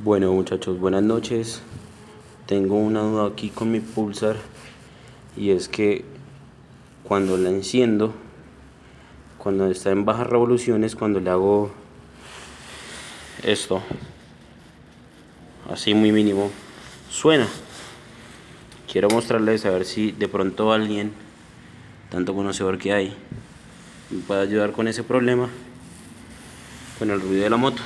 Bueno muchachos, buenas noches. Tengo una duda aquí con mi Pulsar y es que cuando la enciendo, cuando está en bajas revoluciones, cuando le hago esto, así muy mínimo, suena. Quiero mostrarles a ver si de pronto alguien, tanto conocedor que hay, me puede ayudar con ese problema, con el ruido de la moto.